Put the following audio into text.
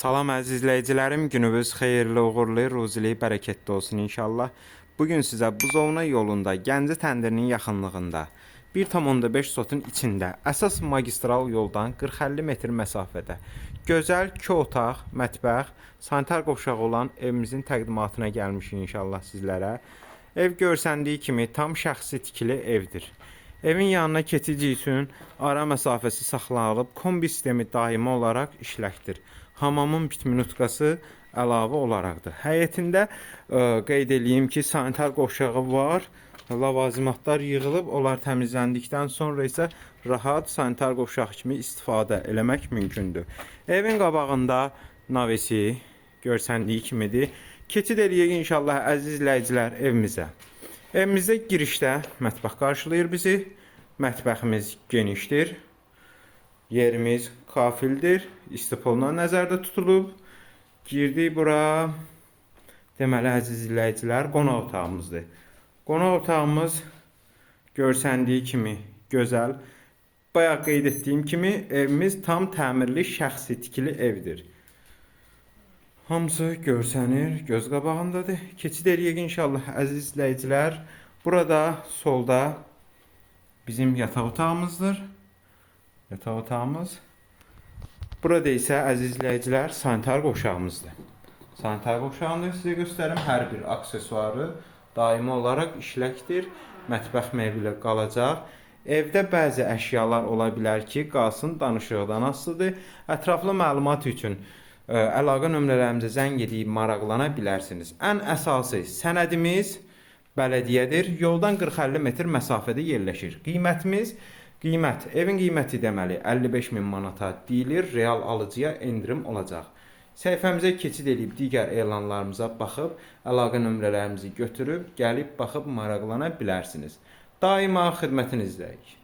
Salam əziz izləyicilərim, gününüz xeyirli, uğurlu, ruzili, bərəkətli olsun inşallah. Bugün sizə Buzovna yolunda Gəncə təndirinin yaxınlığında 1,5 sotun içində əsas magistral yoldan 40-50 metr məsafədə gözəl 2 otaq, mətbəx, sanitar qovşağı olan evimizin təqdimatına gəlmişik inşallah sizlərə. Ev görsəndiyi kimi tam şəxsi tikili evdir. Evin yanına keçici üçün ara məsafəsi saxlanılıb, kombi sistemi daimi olaraq işləkdir. Hamamın bitminutqası əlavə olaraqdır. Həyətində qeyd edeyim ki, sanitar qovşağı var. Lavazımatlar yığılıb, onlar təmizləndikdən sonra isə rahat sanitar qovşağı kimi istifadə eləmək mümkündür. Evin qabağında navesi görsəndiyi kimidir. Keçid eləyək inşallah əziz izləyicilər evimizə. Evimizdə girişdə mətbəx qarşılayır bizi. Mətbəximiz genişdir. Yerimiz kafildir. İstipolla nəzərdə tutulub. Girdik bura. Deməli əziz izləyicilər, qonaq otağımızdır. Qonaq otağımız görsəndiyi kimi gözəl. Bayaq qeyd etdiyim kimi evimiz tam təmirli şəxsi tikili evdir. Hamısı görsənir, göz qabağındadır. Keçid eləyək inşallah əziz izləyicilər. Burada solda bizim yataq otağımızdır. Yataq otağımız. Burada isə əziz izləyicilər sanitar qovşağımızdır. Sanitar qovşağını sizə göstərim. Hər bir aksesuarı daimi olaraq işləkdir. Mətbəx mebeli qalacaq. Evdə bəzi əşyalar ola bilər ki, qalsın, danışıqdan asılıdır. Ətraflı məlumat üçün əlaqə nömrələrimizə zəng edib maraqlana bilərsiniz. Ən əsası sənədimiz bələdiyyədir. Yoldan 40-50 metr məsafədə yerləşir. Evin qiyməti deməli 55.000 manata deyilir. Real alıcıya endirim olacaq. Səhifəmizə keçid edib digər elanlarımıza baxıb, əlaqə nömrələrimizi götürüb, gəlib baxıb maraqlana bilərsiniz. Daima xidmətinizdəyik.